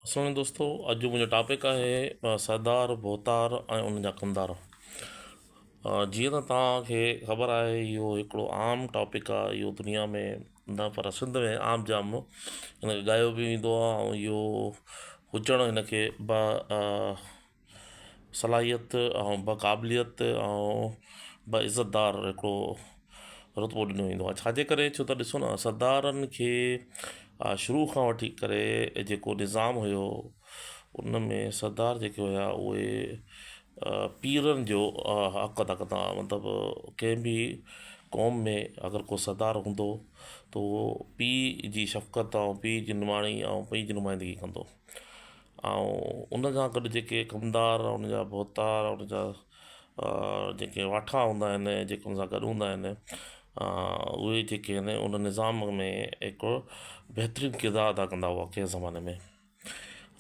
असल दोस्तों, अॼु जो मुंहिंजो टॉपिक आहे सरदार भोतार ऐं उन जा कंदार। जीअं त तव्हांखे ख़बर आहे, इहो हिकिड़ो आम टॉपिक आहे। इहो दुनिया में न पर सिंध में आम जाम हिनखे ॻायो बि वेंदो आहे। ऐं इहो हुजणु हिनखे सलाहियत ऐं क़ाबिलियत ऐं इज़तदार हिकिड़ो रुतबो ॾिनो वेंदो आहे। छाजे करे? छो त ॾिसो न, सरदारनि खे शुरू खां वठी करे जेको निज़ाम हुयो, उन में सरदार जेके हुया उहे पीरनि जो हक़ अदा कंदा। मतिलबु कंहिं बि क़ौम में अगरि को सरदार हूंदो त उहो पीउ जी शफ़क़त ऐं पीउ जी निमाणी ऐं पीउ जी नुमाइंदगी कंदो। ऐं उन सां गॾु जेके कमदार, उन जा भोतार, उन जा जेके वाठा हूंदा आहिनि, जेके उन सां गॾु हूंदा आहिनि, उहे जेके आहिनि उन निज़ाम में हिकिड़ो बहितरीनु किरदारु अदा कंदा हुआ। कंहिं ज़माने में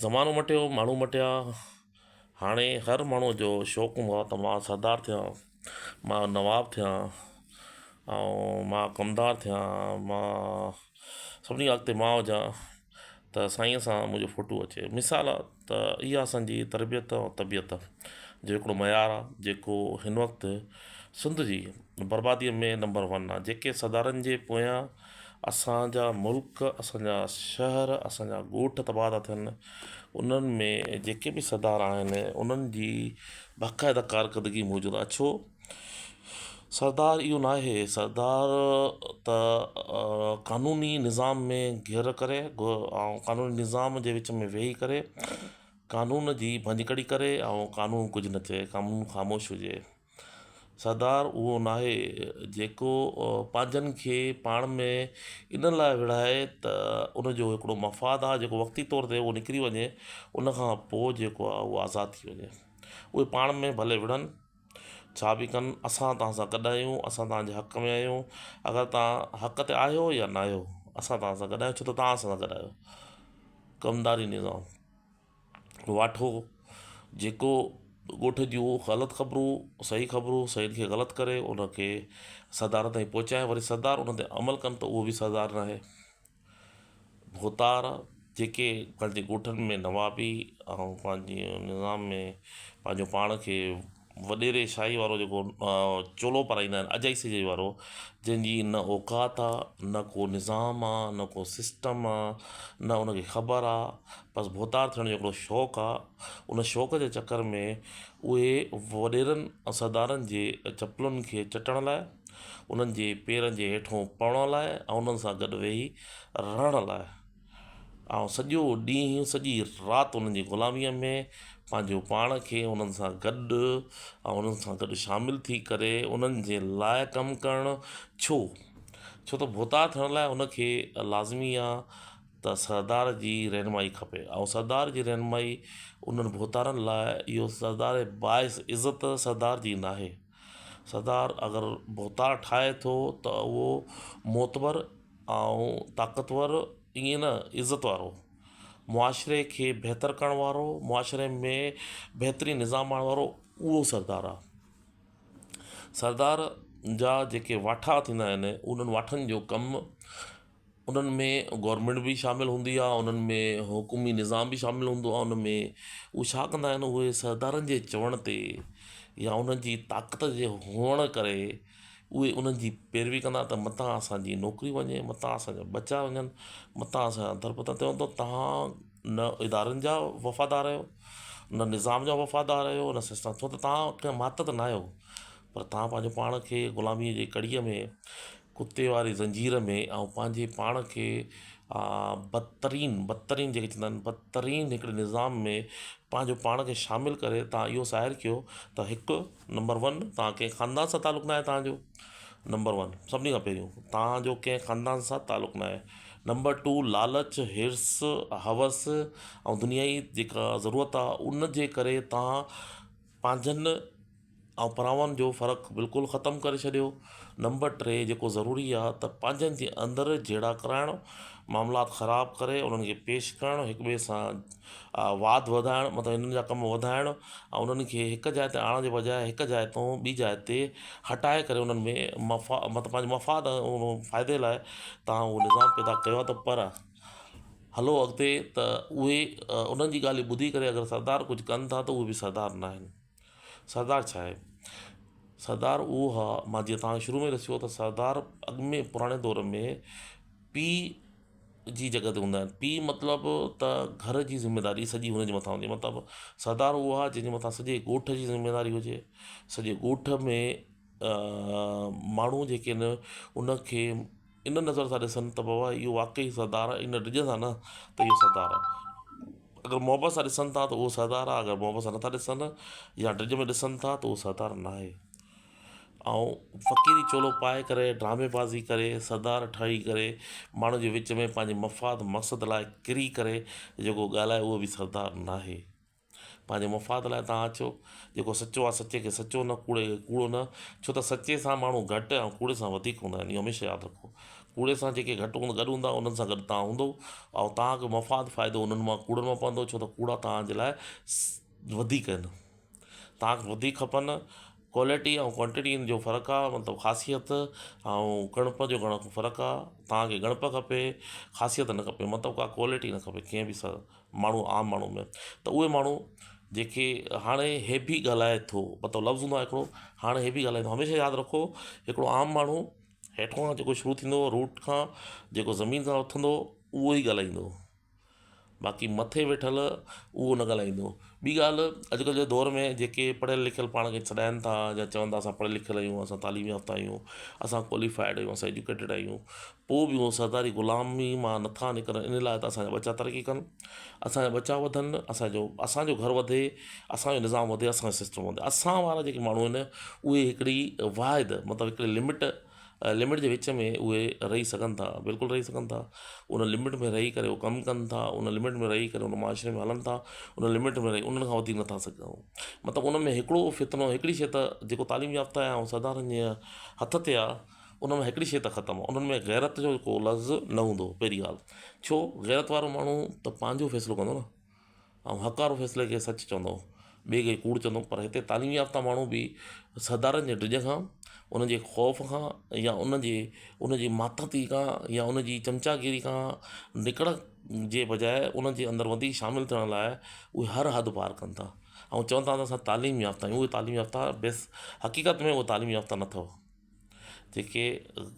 ज़मानो मटियो, माण्हू मटिया। हाणे हर माण्हूअ जो शौक़ु हूंदो आहे त मां सरदार थियां, मां नवाब थियां, ऐं मां कमदार थियां, मां सभिनी खां अॻिते मां हुजां त साईंअ सां मुंहिंजो फ़ोटू अचे। मिसाल आहे त इहा असांजी तरबियत ऐं तबियत जो हिकिड़ो मयारु आहे, जेको हिन वक़्तु सिंध जी बर्बादीअ में नंबर 1 आहे। जेके सरदारनि जे पोयां असांजा मुल्क, असांजा शहर, असांजा ॻोठ तबाह था थियनि, उन्हनि में जेके बि सरदार आहिनि उन्हनि जी बाक़ाइदा कारकर्दगी मौजूदु आहे। छो? सरदार इहो न आहे सरदार त क़ानूनी निज़ाम में घिर करे ऐं क़ानूनी निज़ाम जे विच में वेही करे क़ानून जी भंजकड़ी करे ऐं क़ानून कुझु न चए, क़ानून ख़ामोश हुजे। सरदार उहो न आहे जेको पंहिंजनि खे पाण में इन लाइ विढ़ाए त उनजो हिकिड़ो मफ़ाद आहे जेको वक़्ती तौर ते उहो निकिरी वञे, उन खां पोइ जेको आहे उहो आज़ादु थी वञे। उहे पाण में भले विढ़नि, छा बि कनि, असां तव्हां सां गॾु आहियूं, असां तव्हांजे हक़ में आहियूं। अगरि तव्हां हक़ ते आहियो या न आहियो, असां तव्हां सां गॾु आहियूं, छो त तव्हां असां सां गॾु आहियो। कमदारी निज़ाम, वाठो जेको ॻोठ जूं ग़लति ख़बरूं सही ख़बरूं, सही खे ग़लति करे उनखे सरदार ताईं पहुचाए, वरी सरदार उन ते अमल कनि, त उहो बि सरदार न आहे। भोतार जेके पंहिंजे ॻोठनि में नवाबी ऐं पंहिंजे निज़ाम में पंहिंजो पाण खे वॾेरे शाही वारो जेको चोलो पाराईंदा आहिनि, अजाई सिजाई वारो, जंहिंजी न औकात आहे, न को निज़ाम आहे, न को सिस्टम आहे, न उनखे ख़बर आहे। बसि भोतार थियण जो हिकिड़ो शौक़ु आहे। उन शौक़ जे चकर में उहे वॾेरनि ऐं सरदारनि जे चपलुनि खे चटण लाइ, उन्हनि जे पेरनि जे हेठों पवण लाइ ऐं उन्हनि सां गॾु वेही रहण लाइ, ऐं सॼो ॾींहुं सॼी राति उन्हनि जी ग़ुलामीअ में पंहिंजो पाण खे उन्हनि सां गॾु ऐं उन्हनि सां गॾु शामिलु थी करे उन्हनि जे लाइ कमु करणु। छो? छो त भोतार थियण लाइ उनखे लाज़मी आहे त सरदार जी रहनुमाई खपे, ऐं सरदार जी रहनुमाई उन्हनि भोतारनि लाइ इहो सरदार बाइस इज़त सरदार जी न आहे। सरदार अगरि भोतार ठाहे थो त उहो मोतबर ऐं ताक़तवर, ईअं न, इज़त वारो, मुआशिरे खे बहितर करण वारो, मुआशिरे में बहितरीनु निज़ाम आणण वारो, उहो सरदार आहे। सरदार जा जेके वाठा थींदा आहिनि, उन्हनि वाठनि जो कमु, उन्हनि में गवर्नमेंट बि शामिलु हूंदी आहे, उन्हनि में हुकूमी निज़ाम बि शामिलु हूंदो आहे। उन में उहे छा कंदा आहिनि, उहे सरदारनि जे चवण ते या उन्हनि जी ताक़त जे हुअण करे उहे उन्हनि जी पैरवी कंदा त मथां असांजी नौकिरी वञे, मथां असांजा बचा वञनि, मथां असांजा दरपत ते वञो। तव्हां न इदारनि जा वफ़ादार आहियो, न निज़ाम जा वफ़ादार आहियो, न सिस्टम, छो त तव्हां कंहिं मातहत न आहियो, पर तव्हां पंहिंजो पाण खे ग़ुलामीअ जी कड़ीअ में, कुते वारी ज़ंजीर में, ऐं पंहिंजे पाण खे बदतरीन जेके चवंदा आहिनि, बदतरीन हिकिड़े निज़ाम में पंहिंजो पाण खे शामिलु करे तव्हां इहो ज़ाहिर कयो त हिकु नंबर 1 तव्हां कंहिं ख़ानदान सां तालुक़ु न आहे तव्हांजो। नंबर 1 सभिनी खां पहिरियों तव्हांजो कंहिं ख़ानदान सां तालुक़ु न आहे। नंबर 2 लालच, हिर्स, हवस ऐं दुनियाई जेका ज़रूरत आहे उन जे करे तव्हां पंहिंजनि ऐं परावनि जो फ़र्क़ु बिल्कुलु ख़तमु करे छॾियो। नंबर 3 जेको ज़रूरी आहे त पंहिंजनि जे अंदरि जहिड़ा कराइणु, मामलात ख़राबु करे उन्हनि खे पेश करणु, हिक ॿिए सां वाद वधाइणु, मतिलबु हिननि जा कम वधाइणु, ऐं उन्हनि खे हिकु जाइ ते आणण जे बजाए हिकु जाइ तां ॿी जाइ ते हटाए करे उन्हनि में मतिलबु पंहिंजे मफ़ाद फ़ाइदे लाइ तव्हां उहो निज़ाम पैदा कयो आहे। त पर हलो अॻिते त उहे उन्हनि जी ॻाल्हि ॿुधी करे अगरि सरदार कुझु कनि था त उहे बि सरदार न आहिनि। सरदार छा आहे? सरदार उहो हा, मां जीअं तव्हांखे शुरू में ॾिसियो त सरदार अॻु में पुराणे दौर में पीउ जी जॻह ते हूंदा आहिनि। पीउ मतिलबु त घर जी ज़िमेदारी सॼी हुनजे मथां हूंदी आहे। मतिलबु सरदार उहो आहे जंहिंजे मथां सॼे ॻोठ जी ज़िमेदारी हुजे। सॼे ॻोठ में माण्हू जेके आहिनि उनखे इन नज़र सां ॾिसनि त बाबा इहो वाक़ई सरदार आहे, इन ॾिजंदा न त इहो सरदार आहे। अगरि मोहबत सां ॾिसनि था त उहो सरदार आहे, अगरि मोहबत सां नथा ॾिसनि या ड्रिज में ॾिसनि था त उहो सरदार न आहे। ऐं फ़क़ीरी चोलो पाए करे ड्रामेबाज़ी करे सरदार ठही करे माण्हू जे विच में पंहिंजे मफ़ाद मक़सद लाइ किरी करे जेको ॻाल्हाए उहो बि सरदार न आहे। पंहिंजे मफ़ाद लाइ तव्हां अचो, जेको सचो आहे सचे खे सचो न, कूड़े खे कूड़ो न, छो त सचे सां माण्हू घटि ऐं कूड़े सां वधीक हूंदा आहिनि। इहो हमेशह यादि रखो। कूड़े सां जेके घटि गॾु हूंदा उन्हनि सां गॾु तव्हां हूंदो ऐं तव्हांखे मफ़ाद फ़ाइदो उन्हनि मां कूड़नि मां पवंदो, छो त कूड़ा तव्हांजे लाइ वधीक आहिनि। तव्हांखे वधीक खपनि। क्वालिटी ऐं क्वांटिटी जो फ़र्क़ु आहे, मतिलबु ख़ासियत ऐं गणप जो घणो फ़र्क़ु आहे। तव्हांखे गणप खपे, ख़ासियत न खपे, मतिलबु का क्वालिटी न खपे कंहिं बि माण्हू आम माण्हू में। त उहे माण्हू जेके हाणे हे बि ॻाल्हाए थो, मतिलबु लफ़्ज़ हूंदो आहे हिकिड़ो, हाणे हे बि ॻाल्हाए थो। हमेशह यादि रखो, हिकिड़ो आम माण्हू हेठों खां जेको शुरू थींदो रूट खां, जेको ज़मीन सां उथंदो उहो ई ॻाल्हाईंदो, बाक़ी मथे वेठल उहो न ॻाल्हाईंदो। ॿी ॻाल्हि, अॼुकल्ह जे दौर में जेके पढ़ियल लिखियल पाण खे सॾाइनि था या चवनि था असां पढ़ियल लिखियल आहियूं, असां तालीम याफ़्ता आहियूं, असां क्वालिफाइड आहियूं, असां एजुकेटेड आहियूं, पोइ बि उहो सरदारी ग़ुलामी मां नथा निकिरनि। इन लाइ त असांजा बच्चा तरक़ी कनि, असांजा बच्चा वधनि, असांजो घर वधे, असांजो निज़ाम वधे, असांजो सिस्टम वधे। असां वारा जेके माण्हू आहिनि उहे हिकिड़ी वाहिद मतिलबु हिकिड़ी लिमिट जे विच में उहे रही सघनि था, बिल्कुलु रही सघनि था। उन लिमिट में रही करे उहे कमु कनि था, उन लिमिट में रही करे उन माशरे में हलनि था, उन लिमिट में रही उन्हनि खां वधीक नथा सघूं। मतिलबु उन में हिकिड़ो फितनो, हिकिड़ी शइ त जेको तालीम याफ़्ता आहे ऐं सरदारनि जे हथ ते आहे, उन में हिकिड़ी शइ त ख़तमु आहे, उन्हनि में गैरत जो को लफ़्ज़ न हूंदो। पहिरीं ॻाल्हि, छो गैरत वारो माण्हू त पंहिंजो फ़ैसिलो कंदो न, ऐं हक़ वारो फ़ैसिले खे सच चवंदो, ॿिए खे कूड़ चवंदो। पर हिते तालीम याफ़्ता माण्हू बि सरदारनि जे ड्रिज खां, उन जे ख़ौफ़ खां या उन जी मातहती खां या उन जी चमचागिरी खां निकिरण जे बजाए उन जे अंदरि वधीक शामिलु थियण लाइ उहे हर हद पार कनि था ऐं चवनि था त असां तालीम याफ़्ता आहियूं। उहे तालीम याफ़्ता बेस हक़ीक़त में उहे तालीम याफ़्ता न अथव। जेके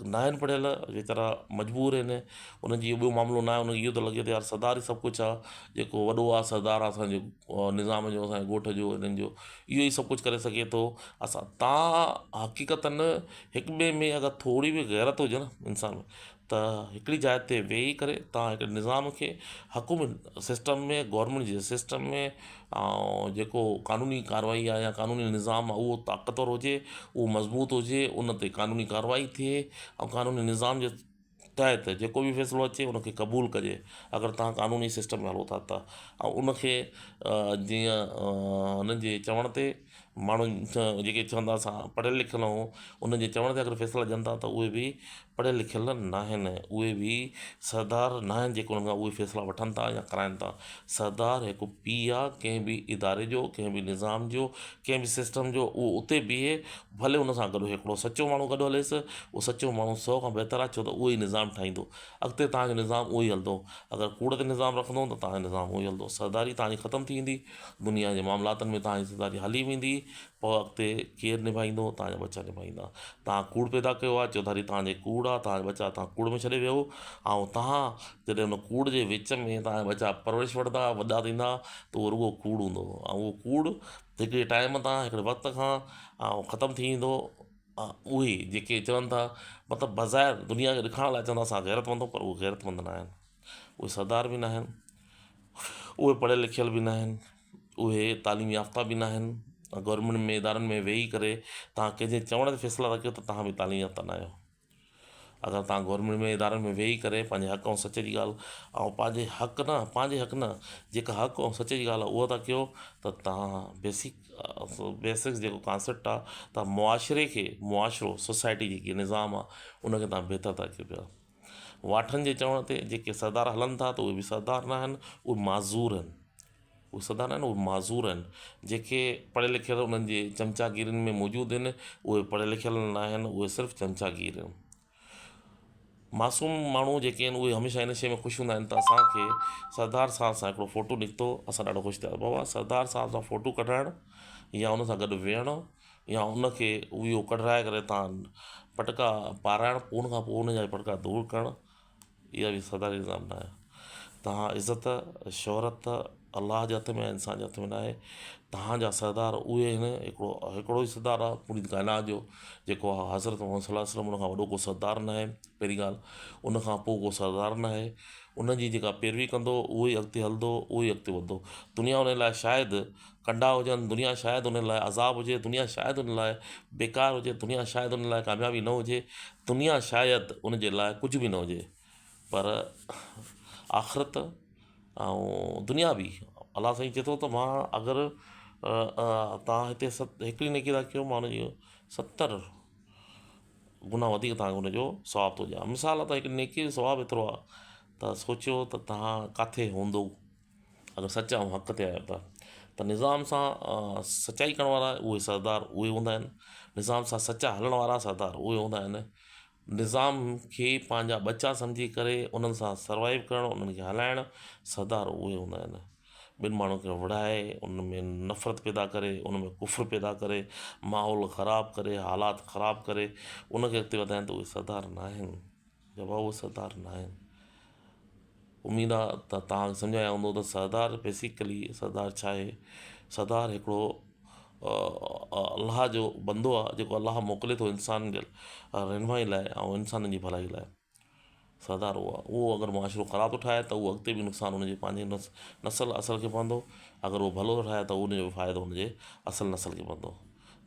न आहिनि पढ़ियल वीचारा मजबूर आहिनि, उन्हनि जी ॿियो मामिलो न आहे, उनखे इहो थो लॻे त यार सरदार ई सभु कुझु आहे, जेको वॾो आहे सरदार आहे असांजो निज़ाम जो, असांजे ॻोठ जो, हिननि जो, इहो ई सभु कुझु करे सघे थो। तव्हां हक़ीक़तनि हिक ॿिए में अगरि थोरी बि गैरत हुजे न इंसान में, त हिकिड़ी जाइ ते वेही करे तव्हां हिकिड़े निज़ाम खे हुकूमत सिस्टम में, गवर्नमेंट जे सिस्टम में, ऐं जेको क़ानूनी कारवाई आहे या क़ानूनी निज़ाम आहे उहो ताक़तवर हुजे, उहो मज़बूत हुजे, उन ते क़ानूनी कारवाई थिए ऐं क़ानूनी निज़ाम जे तहत जेको बि फ़ैसिलो अचे उनखे क़बूलु कजे, अगरि तव्हां क़ानूनी सिस्टम में हलो था त। ऐं उनखे जीअं हुननि जे चवण ते माण्हू जेके चवंदा असां पढ़ियल लिखियल ऐं उन्हनि जे चवण ते अगरि फ़ैसिला ॾियनि था त उहे बि पढ़ियल लिखियल न आहिनि, उहे बि सरदार न आहिनि जेके उन्हनि खां उहे फ़ैसिला वठनि था या कराइनि था। सरदार हिकु पीउ आहे कंहिं बि इदारे जो, कंहिं बि निज़ाम जो, कंहिं बि सिस्टम जो। उहो उते बीहे, भले उन सां गॾु हिकिड़ो सचो माण्हू गॾु हलेसि, उहो सचो माण्हू 100 खां बहितर आहे, छो त उहो ई निज़ाम ठाहींदो अॻिते तव्हांजो निज़ाम उहो ई हलंदो। अगरि कूड़ ते निज़ाम रखंदो त तव्हांजो निज़ाम उहो ई हलंदो। सरदारी तव्हांजी ख़तमु थी वेंदी, दुनिया जे मामलातनि में तव्हांजी सरदारी हली वेंदी, पोइ अॻिते केरु निभाईंदो? तव्हांजा बच्चा निभाईंदा। तव्हां कूड़ पैदा कयो आहे, चौधारी तव्हांजे कूड़ आहे, तव्हांजा बच्चा तव्हां कूड़ में छॾे वियो, ऐं तव्हां जॾहिं हुन कूड़ जे विच में तव्हांजा बच्चा परवरिश वठंदा, वॾा थींदा, त उहो रुॻो कूड़ हूंदो ऐं उहो कूड़ हिकिड़े टाइम तां, हिकिड़े वक़्त खां ऐं ख़तमु थी वेंदो। उहे जेके चवनि था, मतिलबु बज़ाहिर दुनिया खे ॾेखारण लाइ चवंदा असां गैरतमंद, पर उहे गैरतमंद न आहिनि, उहे सरदार बि न आहिनि, उहे पढ़ियल लिखियल बि न आहिनि, उहे तालीम याफ़्ता बि न आहिनि। गवर्नमेंट में इदारनि में वेही करे तव्हां कंहिंजे चवण ते फ़ैसिला था कयो त तव्हां बि तालीम याफ़्ता न आहियो। अगरि तव्हां गवर्नमेंट में इदारनि में वेही करे पंहिंजे हक़ ऐं सच जी ॻाल्हि ऐं पंहिंजे हक़ न जेका हक़ ऐं सच जी ॻाल्हि आहे उहा था कयो, त तव्हां बेसिक्स जेको कॉन्सेप्ट आहे, तव्हां मुआशिरो सोसाइटी जेकी निज़ाम आहे उनखे तव्हां बहितर था कयो पिया। वाठनि जे चवण ते जेके सरदार हलनि था त उहे बि सरदार न आहिनि, उहे माज़ूर आहिनि। उहे सरदार न आहिनि, उहे माज़ूर आहिनि। जेके पढ़ियल लिखियल उन्हनि जे चमचागिरियुनि में मौजूदु आहिनि, उहे पढ़ियल लिखियल न आहिनि, उहे सिर्फ़ु चमचागिर आहिनि। मासूम माण्हू जेके आहिनि उहे हमेशह इन शइ में ख़ुशि हूंदा आहिनि त असांखे सरदार साहब सां हिकिड़ो फ़ोटो निकितो, असां ॾाढो ख़ुशि थिया बाबा सरदार साहब सां फ़ोटो कढाइणु या उन सां गॾु वेहणु या उनखे उहो कढाए करे तव्हां पटका पाराइणु, पोइ उन खां पोइ उन जा पटका दूरि करणु, इहा बि सरदारी निज़ाम न आहे। तव्हां इज़त शोहरत अलाह जे हथ में आहे, इंसान जे हथ में न आहे। तव्हांजा सरदार उहे आहिनि, हिकिड़ो ई सरदार आहे पूरी काइनात जो, जेको आहे हज़रत मोहम्मद सल्लल्लाहु अलैहि वसल्लम। उन खां वॾो को सरदार न आहे पहिरीं ॻाल्हि, उन खां पोइ को सरदार न आहे। उन जी जेका पैरवी कंदो उहो ई अॻिते हलंदो, उहो ई अॻिते वधंदो। दुनिया उन लाइ शायदि कंडा हुजनि, दुनिया शायदि उन लाइ अज़ाब हुजे, दुनिया शायदि उन लाइ बेकार हुजे, दुनिया शायदि उन लाइ कामयाबी न हुजे, दुनिया शायदि उन जे लाइ कुझु बि न हुजे, पर आख़िरत ऐं दुनिया बि अलाह साईं चए थो त मां अगरि तव्हां हिते हिकिड़ी नेकी था कयो, मां हुनजी 70 गुना वधीक तव्हांखे हुनजो सवाबु थो ॾियां। मिसाल आहे त हिकिड़ी नेकी जो सवाबु एतिरो आहे त सोचियो त तव्हां किथे हूंदो अगरि सच ऐं हक़ ते आहियो त निज़ाम सां सचाई करण वारा उहे सरदार उहे हूंदा आहिनि, निज़ाम सां सचा हलण वारा सरदार उहे हूंदा आहिनि, निज़ाम खे पंहिंजा बचा सम्झी करे उन्हनि सां सर्वाइव करणु, उन्हनि खे हलाइणु, सरदार उहे हूंदा आहिनि। ॿिनि माण्हुनि खे विढ़ाए उन में नफ़रत पैदा करे, उन में कुफ़्र पैदा करे, माहौल ख़राबु करे, हालात ख़राबु करे उनखे अॻिते वधाइनि, त उहे सरदार न आहिनि। जवाबु उहे सरदार न आहिनि। उमेदु आहे त तव्हां सम्झ आया हूंदो त सरदार बेसिकली सरदार छा आहे। सरदार हिकिड़ो अलाह जो बंदो आहे जेको अलाह मोकिले थो इंसान जे रहनुमाई लाइ ऐं इंसाननि जी भलाई लाइ। सरदार उहो आहे, उहो अगरि मुआशिरो ख़राबु थो ठाहे त उहो अॻिते बि नुक़सानु हुनजे पंहिंजे नसल असुल खे पवंदो, अगरि उहो भलो थो ठाहे त उनजो बि फ़ाइदो हुनजे असुल नसल खे पवंदो,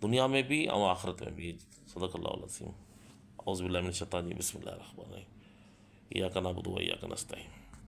दुनिया में बि ऐं आख़िरत में बि। सदक़ल्लाहु अज़ीम। औज़ु बिल्लाहि मिनश शैतानिर रजीम। बिस्मिल्लाहिर रहमानिर रहीम। इय्याका नअबुदु व इय्याका नस्तईन।